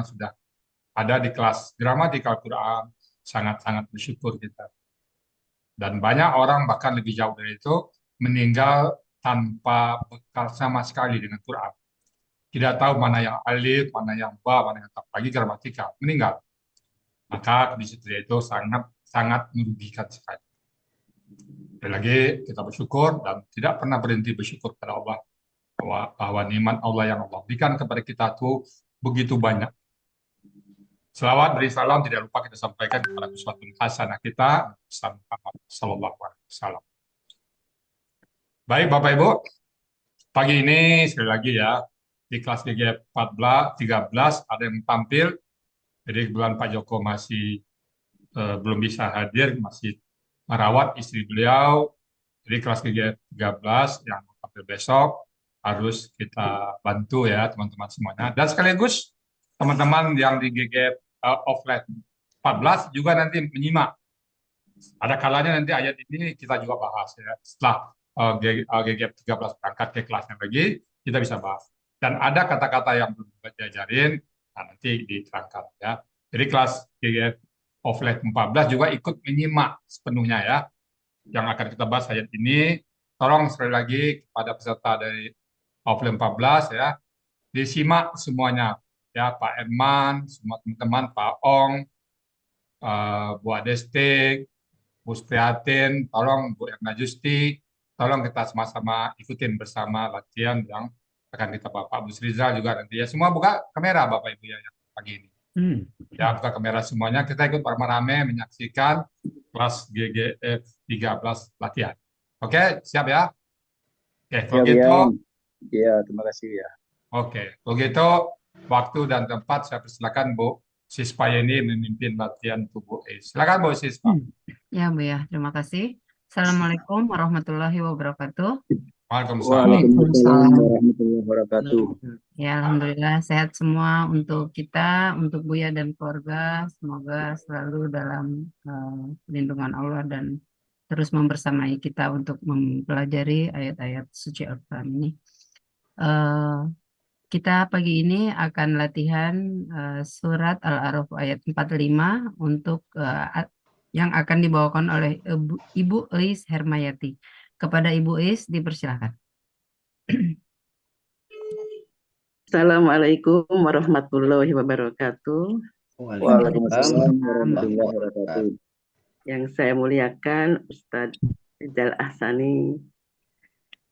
sekarang sudah ada di kelas gramatikal Quran, sangat-sangat bersyukur kita. Dan banyak orang bahkan lebih jauh dari itu meninggal tanpa bekal sama sekali dengan Quran. Tidak tahu mana yang alif, mana yang ba, mana yang ta, lagi gramatikal, meninggal. Maka di situ itu sangat sangat merugikan sekali. Sekali lagi kita bersyukur dan tidak pernah berhenti bersyukur kepada Allah bahwa nikmat Allah yang Allah berikan kepada kita itu begitu banyak. Selawat beri salam tidak lupa kita sampaikan kepada uswatun hasanah kita Muhammad sallallahu alaihi wasallam. Baik Bapak Ibu, pagi ini sekali lagi ya di kelas GG 14 13 ada yang tampil. Jadi kebetulan Pak Joko masih belum bisa hadir, masih merawat istri beliau. Jadi kelas GG 13 yang tampil besok harus kita bantu ya teman-teman semuanya. Dan sekaligus teman-teman yang di GG offline 14 juga nanti menyimak. Ada kalanya nanti ayat ini kita juga bahas ya. Setelah GG 13 berangkat ke kelasnya lagi, kita bisa bahas. Dan ada kata-kata yang belum diajarin, nah nanti diterangkan ya. Jadi kelas GG offline 14 juga ikut menyimak sepenuhnya ya. Yang akan kita bahas ayat ini, tolong sekali lagi kepada peserta dari offline 14 ya, disimak semuanya ya, Pak Edman, semua teman-teman, Pak Ong, Bu Adestik, Bu Prihatin, tolong Bu Erna Justi, tolong kita sama-sama ikutin bersama latihan yang akan kita Bapak Bu Srizal juga nanti ya. Semua buka kamera Bapak Ibu ya yang pagi ini. Ya, buka kamera semuanya, kita ikut bersama-sama menyaksikan kelas GGF 13 latihan. Oke, siap ya? Oke, kalau Ya, gitu, ya, terima kasih ya. oke, kalau gitu waktu dan tempat saya persilakan Bu Sispa ini memimpin latihan tubuh A. Silakan Bu Sispa. Ya, Bu ya, terima kasih. Assalamualaikum warahmatullahi wabarakatuh. Waalaikumsalam. Waalaikumsalam warahmatullahi wabarakatuh. Ya, alhamdulillah sehat semua untuk kita, untuk Buya dan keluarga. Semoga selalu dalam lindungan Allah dan terus membersamai kita untuk mempelajari ayat-ayat suci Al-Quran ini. Kita pagi ini akan latihan surat Al-A'raf ayat 45 untuk yang akan dibawakan oleh Ibu Eis Hermayati. Kepada Ibu Eis dipersilakan. Assalamualaikum warahmatullahi wabarakatuh. Waalaikumsalam warahmatullahi wabarakatuh. Yang saya muliakan Ustadz Rizal Ahsani,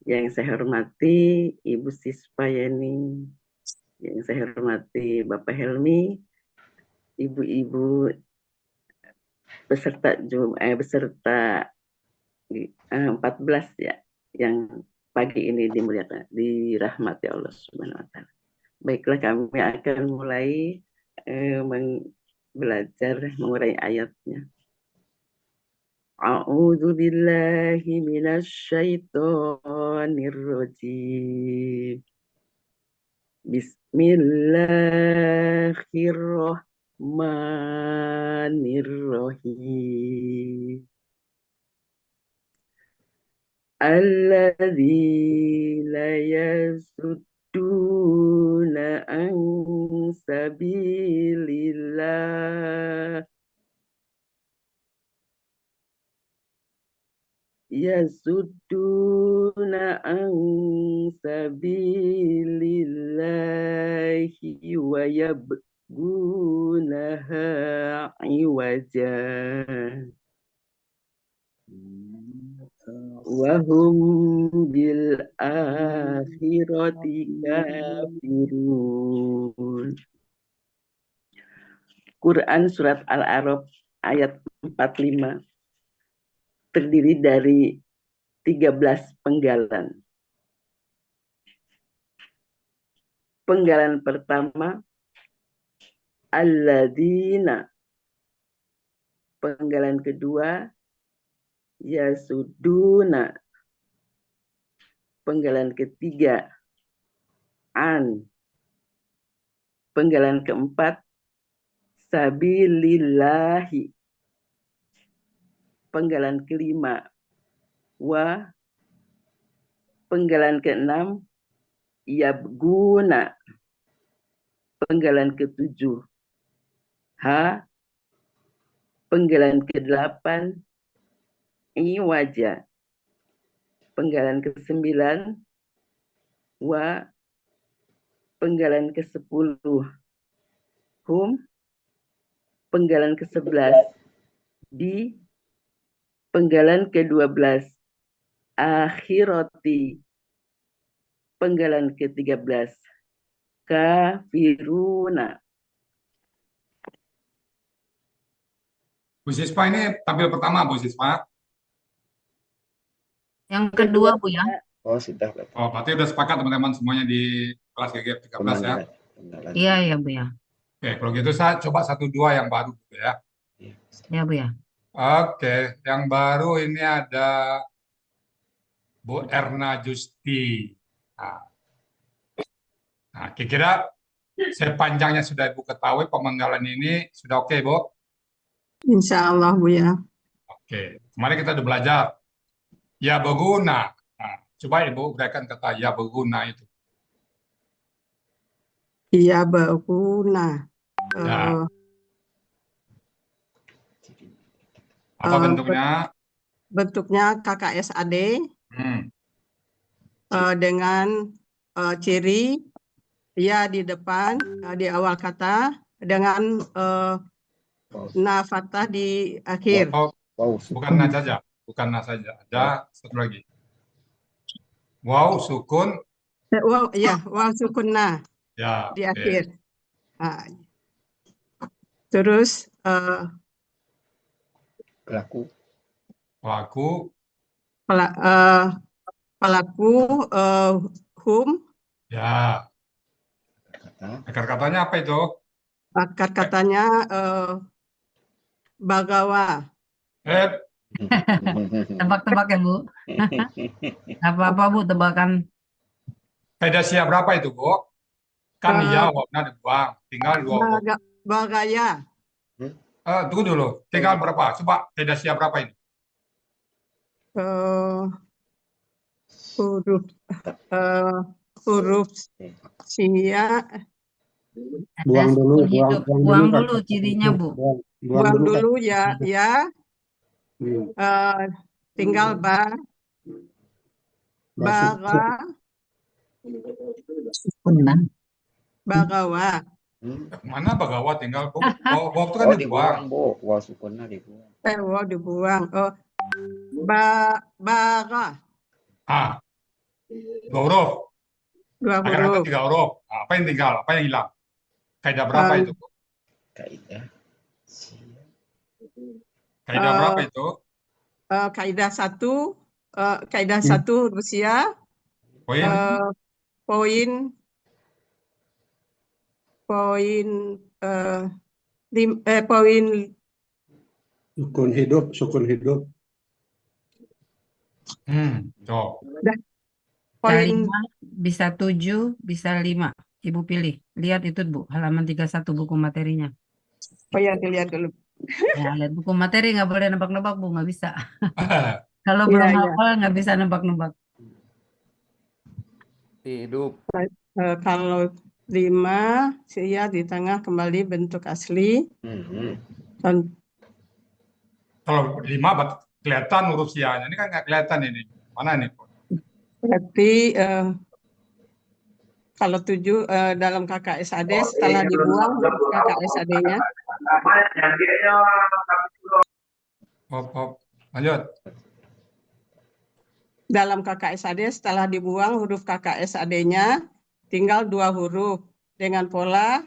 yang saya hormati Ibu Sispa Yeni, yang saya hormati Bapak Helmi, ibu-ibu beserta 14 ya, yang pagi ini dimuliakan, dirahmati Allah Subhanahu wa Ta'ala. Baiklah, kami akan mulai belajar mengurai ayatnya. A'udzu billahi minasy syaithanir rajim. Bismillahirrahmanirrahim. Alladzina yasudduna an sabilillah yasudduna an sabilillahi wa yabgunaha iwajan wa hum bil akhirati kafirun. Quran surat Al-A'raf ayat 45 terdiri dari 13 penggalan. Penggalan pertama, alladzina. Penggalan kedua, yasuduna. Penggalan ketiga, an. Penggalan keempat, sabilillahi. Penggalan kelima, wa. Penggalan keenam, yabguna. penggalan ke-7 H, penggalan ke-8 I wajah, penggalan ke-9 wa, penggalan ke-10 hum, penggalan ke-11 di, penggalan ke-12 akhirati, penggalan ke-13 kafiruna. Bu Siswa ini tampil pertama, Bu Siswa. Yang kedua, Bu ya. Oh, sudah, Bapak. Oh, berarti udah sepakat teman-teman semuanya di kelas GGF 13 ya. Pembenaran. Iya, ya, Bu ya. Oke, kalau gitu saya coba 1-2 yang baru ya. Iya. Ya, Bu ya. Oke, yang baru ini ada Bu Erna Justi. Nah, kira-kira sepanjangnya sudah Ibu ketahui pemenggalan ini sudah oke, Bu? Insya Allah, Bu ya. Oke, kemarin kita udah belajar. Ya berguna. Nah, coba Ibu uraikan kata ya berguna itu. Iya, berguna. Ya, Eh, apa eh, bentuknya? bentuknya KKSAD Hmm, dengan ciri ya di depan, di awal kata, dengan na fathah di akhir. oh, Wow, bukan na saja. Bukan na saja. Ada satu lagi. Wow, sukun. Wow, ya, wow sukun na Ya, di oke. akhir. Ah, terus pelaku. Pelaku. pelaku hum, Ya, Kata. akar katanya apa itu? akar katanya bagawa. Tebak-tebak ya, Bu. Apa-apa, Bu, tebakan. Pedasia berapa itu, Bu? Kan Eh, ya, wawnya dibuang. Tinggal dua huruf. bagaya. Tunggu dulu. Tinggal berapa? Coba pedasia berapa ini? Huruf huruf sia, Ada Buang dulu, sukun hidup. Buang Kak. dulu cirinya, Bu. buang Kak. dulu ya, Hmm. tinggal baga, bagawa. Mana bagawa tinggal, Bu? Wow itu kan Oh, dibuang. dibuang, Bu. Wow, sukunnya dibuang. Wow dibuang. Baga, Ah, dua huruf. dua Akar kata huruf. 3 huruf. Nah, apa yang tinggal? Apa yang hilang? Kaidah berapa itu, Bu? Kaidah. Kaidah berapa itu? Kaidah satu, kaidah satu Rusia, Poin? poin poin Sukun hidup. Tuh. Bisa poin 5, bisa 7, bisa 5. Ibu pilih. Lihat itu, Bu. Halaman 31 buku materinya. oh ya dilihat dulu. Ya, lihat buku materi nggak boleh nebak-nebak, Bu. Nggak bisa. Kalau Iya, belum iya. hafal nggak bisa nebak-nebak. Hidup. Kalau 5 sia di tengah kembali bentuk asli. Kalau 5 kelihatan huruf sianya. Ini kan nggak kelihatan ini. Mana nih, Bu? Berarti kalau 7 dalam KKSAD setelah dibuang huruf KKSAD-nya. Hop. Lanjut. Dalam KKSAD setelah dibuang huruf KKSAD-nya tinggal 2 huruf dengan pola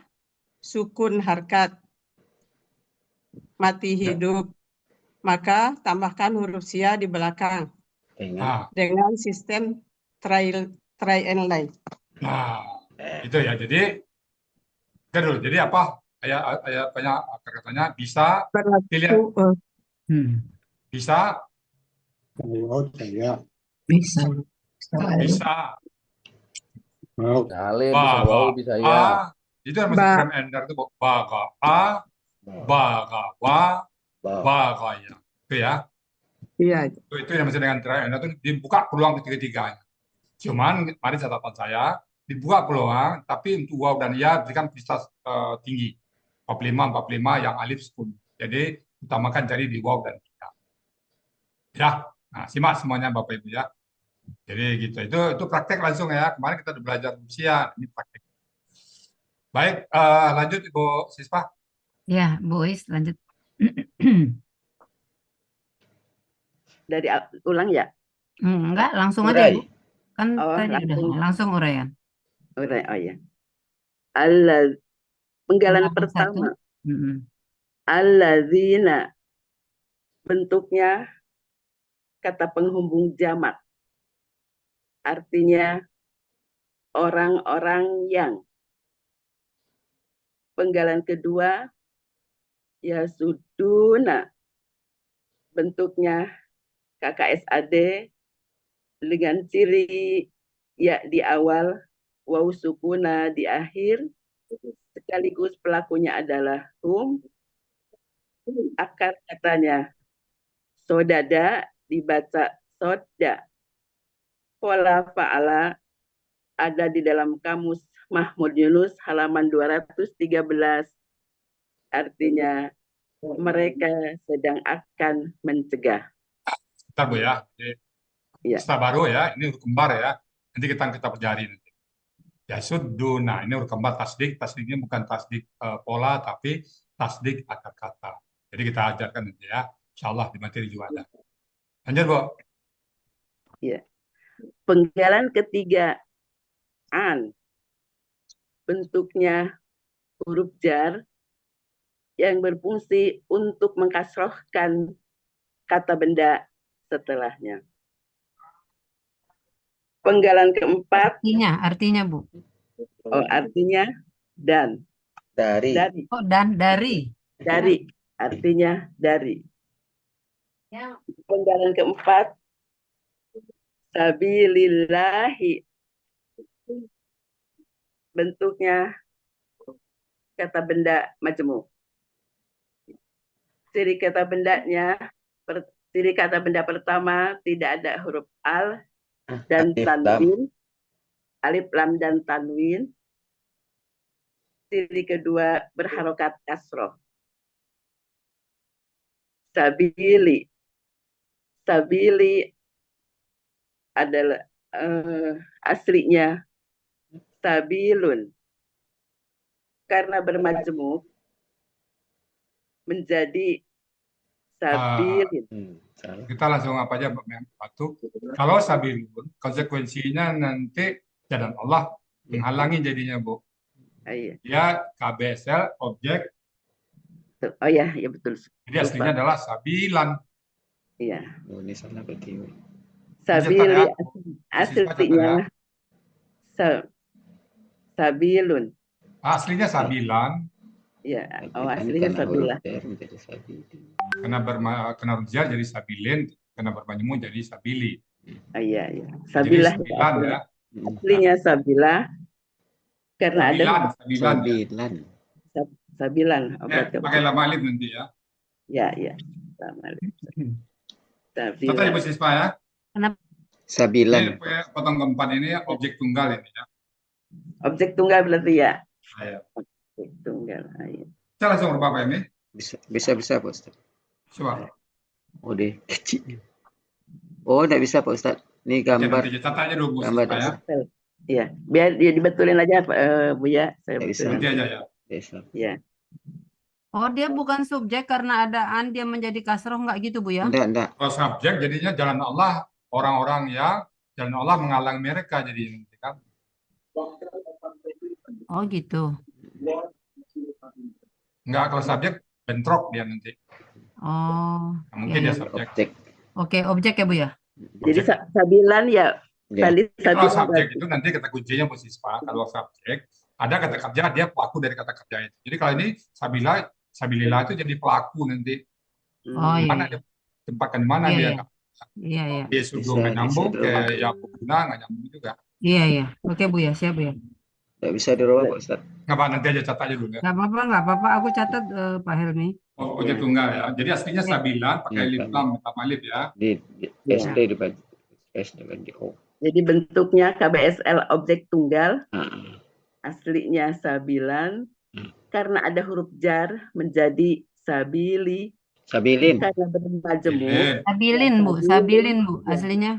sukun harkat mati hidup. Maka tambahkan huruf sia di belakang dengan sistem try and lie. Nah, itu ya. Jadi, dulu. Jadi apa? Ayat banyak katanya bisa dilihat. Bisa. Bisa. Bisa. Saleh, bisa wau, bisa ya. Itu yang masih frame ender itu, Bu. Baga a, baga wa, baga ya. Itu ya. Iya. Itu yang masih dengan try and ender itu dibuka peluang ketiga-tiganya. Cuman, mari catatan saya, dibuka peluang, tapi untuk waw dan ya berikan intensitas tinggi. 45 yang alif 10. Jadi utamakan cari di waw dan ya. Ya, nah simak semuanya Bapak Ibu ya. Jadi gitu. Itu praktek langsung ya. Kemarin kita udah belajar usia, ini praktek. Baik, lanjut Ibu Siswa. Ya, Bu Is, lanjut. Dari ulang ya? Enggak, langsung aja, Urai. Bu. Kan Oh, tadi udah langsung uraian. Urai, oh ya. Penggalan Ulangan pertama. satu. Mm-mm. Alladzina, bentuknya kata penghubung jamak. Artinya orang-orang yang. Penggalan kedua, yasuduna, bentuknya KKSAD dengan ciri ya di awal, waw sukuna di akhir, sekaligus pelakunya adalah hum. Akar katanya sodada dibaca soda. Pola fa'ala ada di dalam kamus Mahmud Yunus halaman 213. Artinya mereka sedang akan mencegah. Bentar Bu ya. Jadi, Ya. istilah baru ya, ini huruf kembar ya. Nanti kita pelajari nanti. Yasuduna, ini huruf kembar tasdik. Tasdiknya bukan tasdik pola, tapi tasdik akar kata. Jadi kita ajarkan nanti ya. Insya Allah di materi juga ada. Lanjut Bu. Ya. Penggalan ketiga, an. Bentuknya huruf jar yang berfungsi untuk mengkasrohkan kata benda setelahnya. Penggalan keempat, Artinya Bu. artinya dan. Dari. Dari. Oh, dan dari. Dari. Artinya dari. Penggalan keempat, sabilillahi. Bentuknya kata benda majemuk. Ciri kata benda pertama tidak ada huruf al dan Alif, tanwin. Alif, lam, dan tanwin. Ciri kedua berharokat kasroh. Sabili. Sabili adalah aslinya sabilun. Karena bermajemuk menjadi sabilin. Salah. Kita langsung apa aja Batu. Kalau sabilun, konsekuensinya nanti jalan Allah menghalangi jadinya Bu. Iya. Dia KBSL objek. Oh ya, ya betul. Jadi aslinya adalah sabilan. Iya. Oh, ini salah berarti. Sabili ya. aslinya sabilun. Aslinya sabilan. Ya, oh aslinya sabila. Menjadi sabili. Kena rujak jadi sabilin, kena bermajemuk jadi sabili. Oh, iya, iya. Jadi Sabila. sabilan ya. Aslinya sabila karena ada Sabilan. sabilan. Oh, berarti Pakai lama alif nanti ya. ya, ya. Sama. Contoh Ibu Siswa ya. Sabilan. Ini potong keempat ini objek tunggal ini ya. Objek tunggal berarti ya. Ayo. Objek tunggal. Ayo. Kita langsung berapa Pak ini? Bisa Pak Ustaz. Coba. Oh deh kecil. Oh enggak bisa Pak Ustaz. Ini gambar. Oke, nanti catat aja dulu Bu Gambar Siswa ya. Iya, biar dia dibetulin aja Bu ya. Saya Nggak bisa. betulin. Nanti aja ya. Bisa. Ya. Oh, dia bukan subjek karena ada an dia menjadi kasroh nggak gitu Bu ya? Enggak. Kalau subjek jadinya jalan Allah, orang-orang yang jalan Allah menghalangi mereka jadi nanti kan. Oh gitu. Enggak, kalau subjek bentrok dia nanti. Oh, Nah, mungkin iya, dia iya. subjek. Objek. Oke, objek ya Bu ya? Jadi Objek. sabilan ya. Ya. Tadi Kalau sabilan subjek itu nanti kata kuncinya Bu Siswa. Kalau subjek ada kata kerja, dia pelaku dari kata kerja itu. Jadi kalau ini sabilillah itu jadi pelaku nanti. Oh iya. Mana dia tempatkan di mana Iya, dia? iya. Iya, iya. Dia sudah Bisa, nggak nyambung, bisa kayak dirubah. ya guna nggak nyambung juga. Iya, iya. Oke Bu ya, siap Bu ya. Enggak bisa dirubah Pak Ustaz. Nggak apa, nanti aja catat aja dulu ya. Nggak apa-apa. Aku catat Pak Helmi. Oh, objek tunggal ya. Jadi aslinya Iya. sabilan pakai Iya, alif Pak. lam, alif ya. Di Ya. SD dibagi. S dengan di O. Jadi bentuknya KBSL objek tunggal, Ah, aslinya sabilan, Hmm. karena ada huruf jar menjadi sabili, Sabilin. karena bermajemuk, Sabilin, Bu. sabilin, Sabilin, Bu. ya. Aslinya.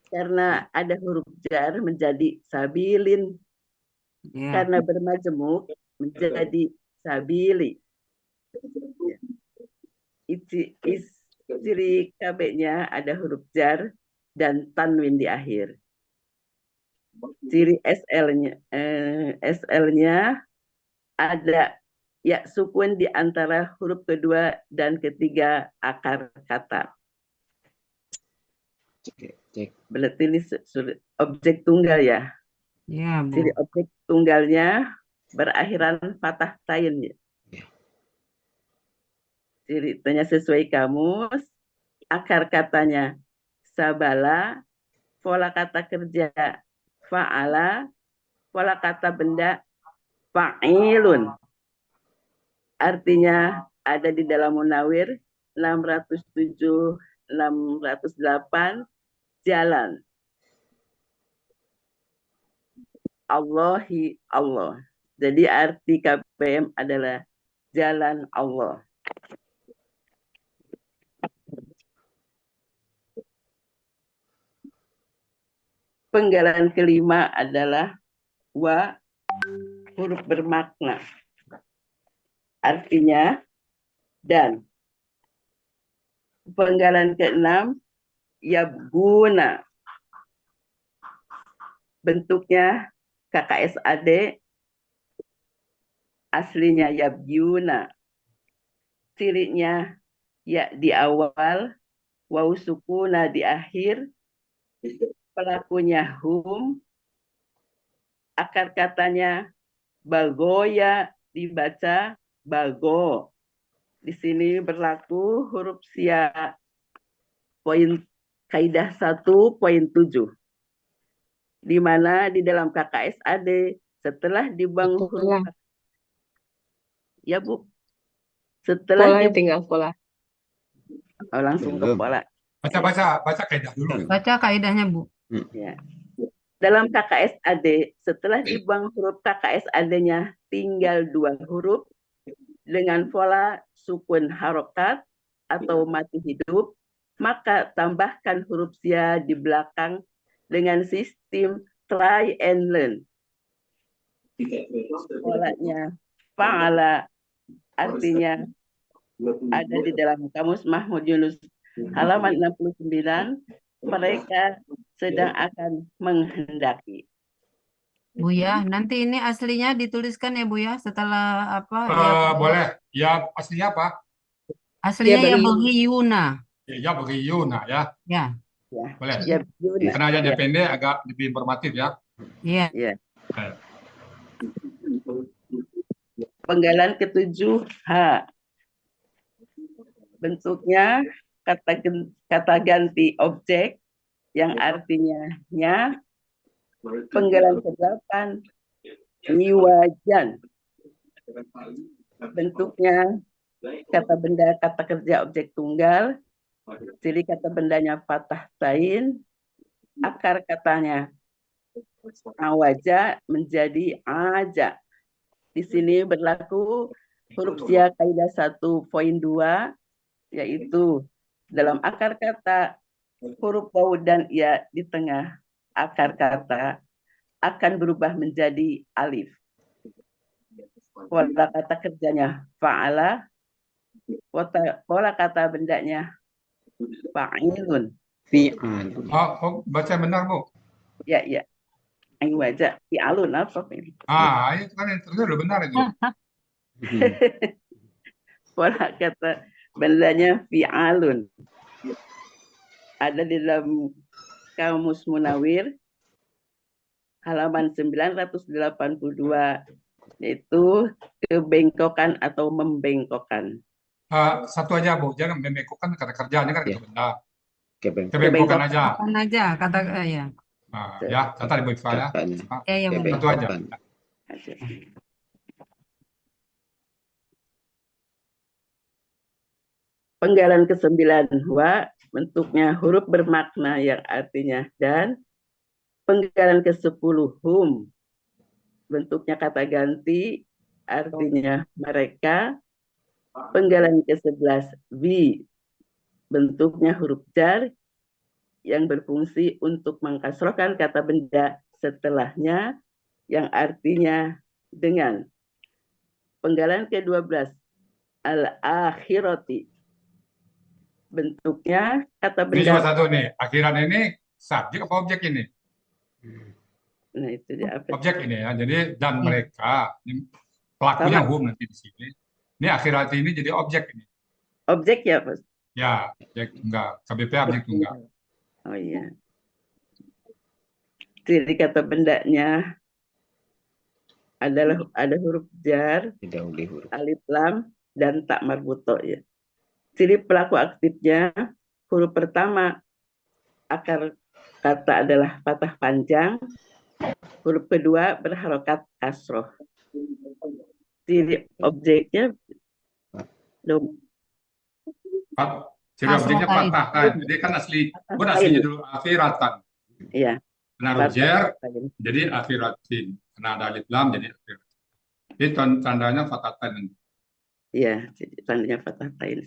Karena ada huruf jar menjadi sabilin, Ya. karena bermajemuk menjadi sabili. Ya. Ciri KB-nya ada huruf jar dan tanwin di akhir. Ciri SL-nya ada ya sukun di antara huruf kedua dan ketiga akar kata. Cek. Berarti ini objek tunggal ya. Ya, Bu. Ciri objek tunggalnya berakhiran fathah tain ya. Ceritanya sesuai kamus, akar katanya sabala, pola kata kerja fa'ala, pola kata benda fa'ilun. Artinya ada di dalam Munawir 607, 608 jalan. Allahi Allah. Jadi arti KPM adalah jalan Allah. Penggalan kelima adalah wa, huruf bermakna. Artinya dan. Penggalan keenam yabguna. Bentuknya KKSAD, aslinya yabguna. Cirinya ya di awal, waw sukuna di akhir, pelakunya hum, akar katanya bagoya dibaca bago. Di sini berlaku huruf sia poin kaidah 1.7. Di mana di dalam KKSAD setelah dibuang huruf ya Bu. Setelah Pola tinggal pola. langsung ke pola. Baca kaidah dulu. Baca kaidahnya, Bu. Ya. Dalam KKSAD, setelah dibuang huruf KKSAD-nya tinggal 2 huruf dengan pola sukun harokat atau mati hidup, maka tambahkan huruf sia di belakang dengan sistem try and learn. Polanya fa'ala, artinya ada di dalam kamus Mahmud Yunus halaman 69, mereka sedang akan menghendaki. Bu ya, nanti ini aslinya dituliskan ya, Bu ya, setelah apa ya. Boleh. Ya, aslinya apa? Aslinya ya bagi- Yuna. Ya, bagi Yuna ya. Ya. Ya. Boleh. Ya, Yuna. Karena aja dia Ya. pendek, agak lebih informatif ya. Iya. Ya. Oke. Penggalan ke-7 H. Bentuknya kata ganti objek yang artinya nya. Penggalan ke-8 niwajan. Bentuknya kata benda kata kerja objek tunggal. Ciri kata bendanya fathah tain. Akar katanya awaja menjadi aja. Di sini berlaku huruf sia kaidah 1.2, yaitu dalam akar kata huruf waw dan ya di tengah akar kata akan berubah menjadi alif. Pola kata kerjanya fa'ala, pola kata bendanya fa'ilun. Fi'al. Baca benar, Bu. Ya, ya. Ayo baca fi'alun apa ini? Itu kan yang terus udah benar itu. Pola kata bendanya fi'alun. Ada di dalam kamus Munawir halaman 982, yaitu kebengkokan atau membengkokkan. Satu aja, Bu. Jangan membengkokkan kata kerjanya kan Ya. itu benda. Kebengkokan. Kebengkokan aja. Bukan aja kata ya. Ya, catat di Iqbal ya. Kakaknya. Ya, ya benar. Satu aja. Penggalan ke-9 wa, bentuknya huruf bermakna yang artinya dan. Penggalan ke-10 hum, bentuknya kata ganti, artinya mereka. Penggalan ke-11 bi, bentuknya huruf jar yang berfungsi untuk mengkasrohkan kata benda setelahnya yang artinya dengan. Penggalan ke-12 al-akhirati, bentuknya kata Ini cuma benda. satu nih. Akhiran ini subjek apa objek ini? Nah, itu dia apa? Objek ini ya. Jadi dan Ya. mereka, ini pelakunya Sama. hum nanti di sini. Ini akhirat ini jadi objek ini. Objek ya, Pak? Ya, objek tunggal. KBP objek tunggal. Oh iya. Ciri kata bendanya adalah ada huruf jar, Didahului huruf. alif lam, dan tak marbuto ya. Ciri pelaku aktifnya, huruf pertama akar kata adalah fathah panjang, huruf kedua berharokat kasroh. Ciri objeknya dom, Ciri objeknya Kasrotain. fathah. Jadi kan aslinya dulu akhiratan. ya. Karena huruf jar, jadi akhiratin. Karena ada alif lam, jadi akhirat. Jadi tandanya fathatan. Iya, jadi tandanya fathah tain.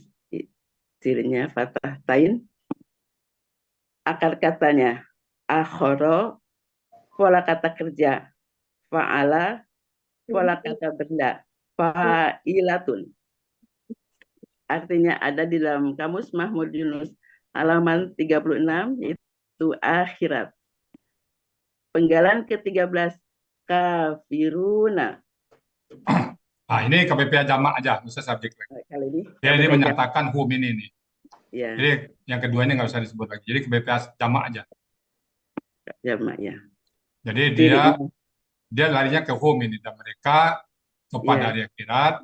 Cirinya fathah tain. Akar katanya akhoro, pola kata kerja fa'ala, pola kata benda fa'ilatun. Artinya ada di dalam kamus Mahmud Yunus halaman 36, yaitu akhirat. Penggalan ke-13 kafiruna. Nah, ini KBP jamak aja, nggak usah subjek lagi. Kali ini Ya, ini menyatakan hum ini nih. ya, Jadi yang kedua ini nggak usah disebut lagi. Jadi KBP jamak aja. jamak ya. Jadi Cirinya, dia larinya ke hum ini dan mereka kepada Iya. hari akhirat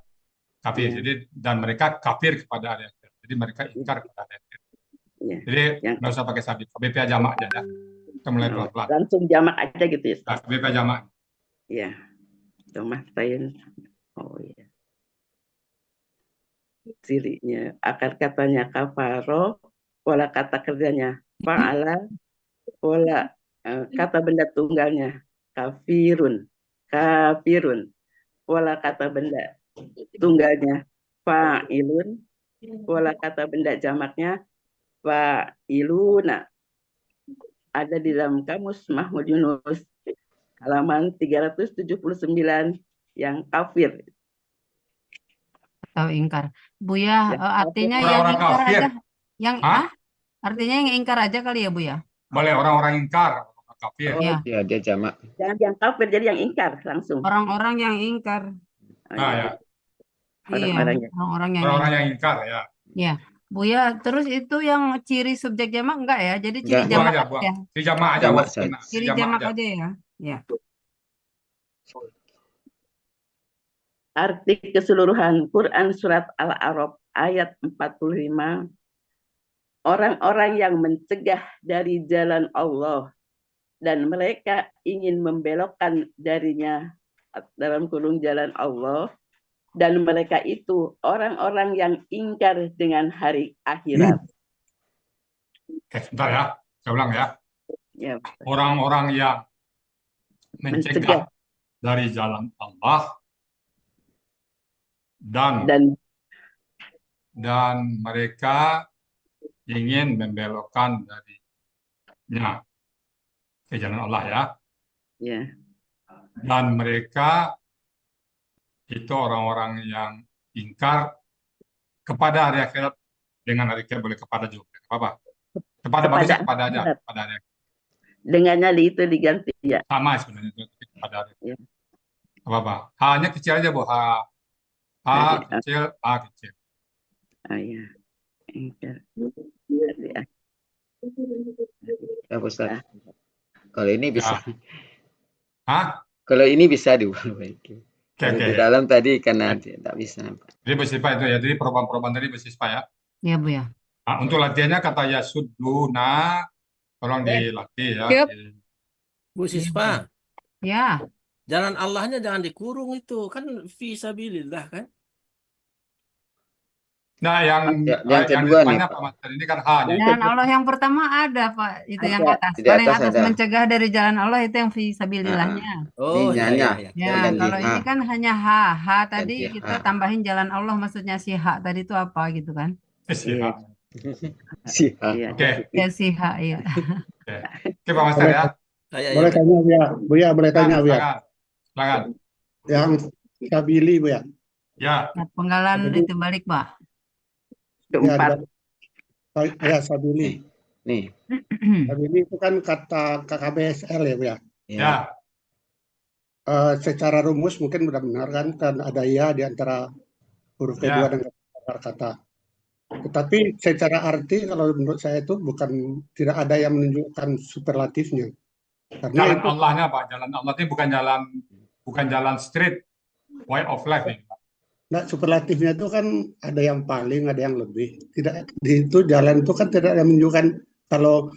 kafir. Iya. Jadi dan mereka kafir kepada hari akhirat. Jadi mereka ingkar kepada hari akhirat. Iya. Jadi Yang- nggak usah pakai subjek. KBP jamak aja ya. Kita mulai pelan-pelan. langsung jamak aja gitu ya. Nah, KBP jamak. Iya. Jamak tain. Oh iya. Cirinya akar katanya kafaro, pola kata kerjanya fa'ala, pola kata benda tunggalnya kafirun, kafirun, pola kata benda tunggalnya fa'ilun, pola kata benda jamaknya fa'iluna. Ada di dalam kamus Mahmud Yunus halaman 379 yang kafir. Atau ingkar. Buya, Ya, artinya yang orang-orang ingkar kafir. aja. Yang Hah? artinya yang ingkar aja kali ya, Buya. Boleh orang-orang ingkar, orang kafir. Oh, Ya, Ya, dia jamak. jangan yang kafir, jadi yang ingkar langsung. orang-orang yang ingkar. Oh, Nah, iya. ya. Orang-orang Iya, orang-orang yang Orang-orang ingkar. yang ingkar ya. Ya, Buya, terus itu yang ciri subjek jamak enggak ya? Jadi ciri Enggak. Buang jamak aja, aja buang. ya? Si jamak aja, Jamak walaupun saja. si Ciri jamak jamak aja. aja ya. Ya. Arti keseluruhan Quran Surat Al-A'raf ayat 45. Orang-orang yang mencegah dari jalan Allah dan mereka ingin membelokkan darinya dalam kurung jalan Allah, dan mereka itu orang-orang yang ingkar dengan hari akhirat. Oke, sebentar ya. Saya ulang ya. Ya, Orang-orang yang mencegah dari jalan Allah dan mereka ingin membelokkan darinya ke jalan Allah ya. ya, Dan mereka itu orang-orang yang ingkar kepada hari akhirat. Dengan hari akhirat boleh kepada juga. Apa? Kepada bagusnya kepada aja. akhirat. Kepada hari akhirat. Dengannya itu diganti ya. Sama sebenarnya itu kepada hari akhirat. Ya. Apa? H-nya kecil aja, Bu. H kecil, A kecil. Oh, ya. Ingkar. Ya, Ustaz. Kalau ini bisa. Hah? Kalau ini bisa diperbaiki. Oke, Kalau oke. di dalam tadi karena tidak bisa. Jadi bersifat itu ya. Jadi perubahan-perubahan tadi bersifat ya. Ya, Buya. Nah, untuk latihannya kata yasuduna, tolong dilatih ya. Siap. Bu Sispa, Ya, jalan Allahnya jangan dikurung itu. Kan fi sabilillah kan? Nah, yang Yang kedua nih, depannya Pak. Pak Master ini kan H-nya. Jalan Allah yang pertama ada, Pak. Itu yang Ada. atas. Di Paling atas atas ada. mencegah dari jalan Allah itu yang fisabilillahnya. Oh, Ini ya, nyanya. ya, ya. Ya, Ganti kalau H. ini kan hanya H. H tadi Ganti kita H. tambahin jalan Allah, maksudnya si H tadi itu apa gitu kan? Si Iya. H. Si H. Iya. Oke, Ya si H, ya. oke. Oke, Pak Master ya. Boleh tanya Buya, Buya boleh tanya Buya. Silakan. Silakan. Yang Sabili Buya. Ya, Nah, penggalan Sabili, itu balik, Pak. ya, Keempat. ya Sabili. Nih. Sabili itu kan kata KKBSL ya Buya. ya. Secara rumus mungkin benar-benar kan ada ya di antara huruf kedua Ya. dan kata. Tetapi secara arti kalau menurut saya itu tidak ada yang menunjukkan superlatifnya. Karena Jalan itu Allahnya, Pak. Jalan Allah ini bukan jalan street, way of life ini, Pak. nah, superlatifnya itu kan ada yang paling, ada yang lebih. Tidak di itu jalan itu kan tidak ada menunjukkan kalau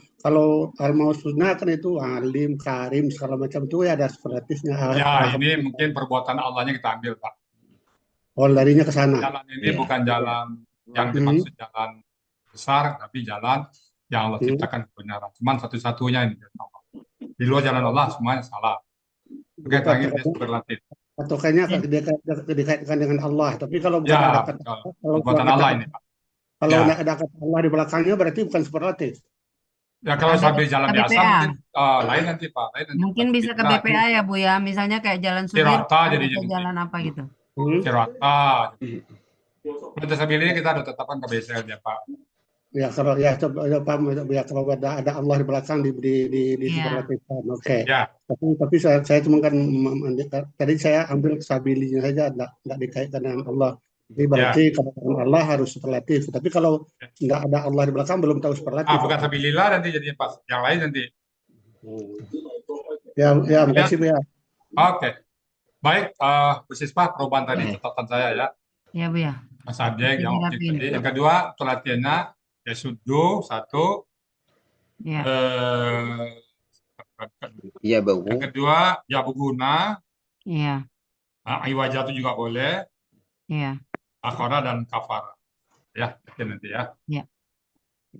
al-mausuna kan itu alim, karim segala macam itu ya ada superlatifnya. Ya, ini mungkin perbuatan Allahnya kita ambil, Pak. Oh, larinya ke sana. Jalan ini Ya. bukan jalan yang dimaksud jalan besar, tapi jalan yang Allah ciptakan kebenaran. Cuman satu-satunya ini. Di luar jalan Allah semuanya salah. Oke, terakhir dia superlatif. Atau kayaknya dikaitkan dengan Allah. Tapi kalau bukan Ya, ada kata betul. kalau Perbuatan Allah ini, Pak. kalau Ya. ada kata Allah di belakangnya berarti bukan superlatif. Ya, kalau Ada sambil jalan biasa KBPA. mungkin lain nanti, Pak. Lain nanti. Mungkin bisa ke Nah, BPA ya, Bu ya. Misalnya kayak jalan Sirata Sudirman jadinya atau mungkin. jalan apa gitu. Sirata. Untuk Sabili kita udah tetapkan ke BSL ya, Pak. Ya kalau ya paham ya kalau ada Allah di belakang di Iya. superlatifkan. Oke. Ya. Tapi saya cuma kan tadi saya ambil sabilinya saja enggak dikaitkan dengan Allah. Jadi berarti kalau Allah harus superlatif. Tapi kalau nggak ada Allah di belakang belum tahu superlatif. Bukan Sabilillah nanti jadinya pas. Yang lain nanti. Ya, makasih ya. Oke. Baik, Bu Sispa, perubahan tadi catatan saya ya. Iya, Bu ya. Mas Abjek yang Jadi objek tadi. Yang kedua, untuk latihannya ya sudu satu. Iya. Iya, Bu. Yang kedua, ya berguna. Iya. Iwajah itu juga boleh. Iya. Akhara dan kafara. Ya, nanti ya. Iya.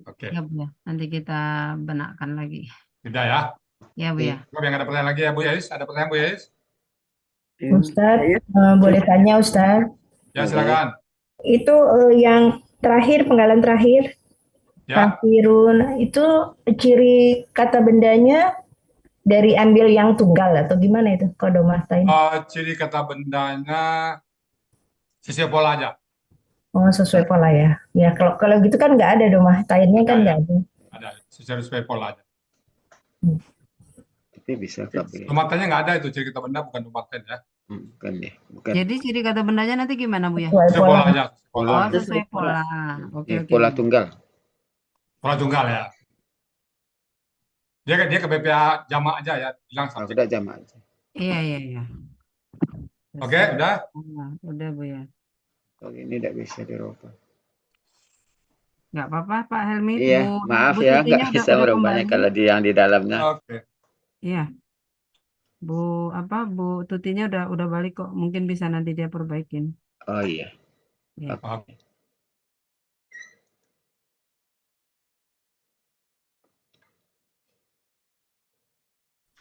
Oke. Ya, Bu ya. Nanti kita benarkan lagi. Sudah ya. Ya, Bu ya. Yang ada pertanyaan lagi ya, Bu Yais? Ada pertanyaan, Bu Yais? Ustadz, boleh tanya Ustadz? Ya, silakan. Itu yang terakhir, penggalan terakhir, Ya. kafirun, itu ciri kata bendanya dari ambil yang tunggal atau gimana itu kodomastain? Ciri kata bendanya sesuai pola aja. Oh, sesuai pola ya. Ya kalau gitu kan nggak ada domastainnya kan nggak ada. Ada, sesuai pola aja. Tapi bisa kabeh. Domatennya nggak ada itu, ciri kata benda bukan domaten ya. Bukan deh, bukan. Jadi ciri kata bendanya nanti gimana, Bu ya? Sesuai Sesuai pola aja. Pola. Oh, sesuai pola. Oke, oke. Pola tunggal. Pola tunggal ya. Dia ke BPA jamak aja ya, bilang subjek. Udah jamak aja. Iya. Oke, udah. Udah, Bu ya. Kalau ini tidak bisa dirubah. Nggak apa-apa, Pak Helmi. Iya, maaf ya, nggak bisa merubahnya kalau yang di dalamnya. Oke. Iya. Bu Tutinya udah balik kok. Mungkin bisa nanti dia perbaikin. Oh iya. Ya. Oke.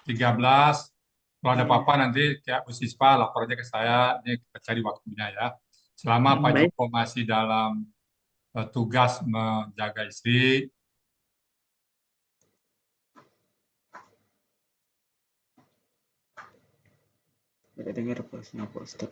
(13) Kalau ada apa-apa nanti kayak Bu Sispa lapor aja ke saya, ini kita cari waktunya ya. Selama Pak Baik. Joko masih dalam tugas menjaga istri, Tidak dengar Pak Ustaz.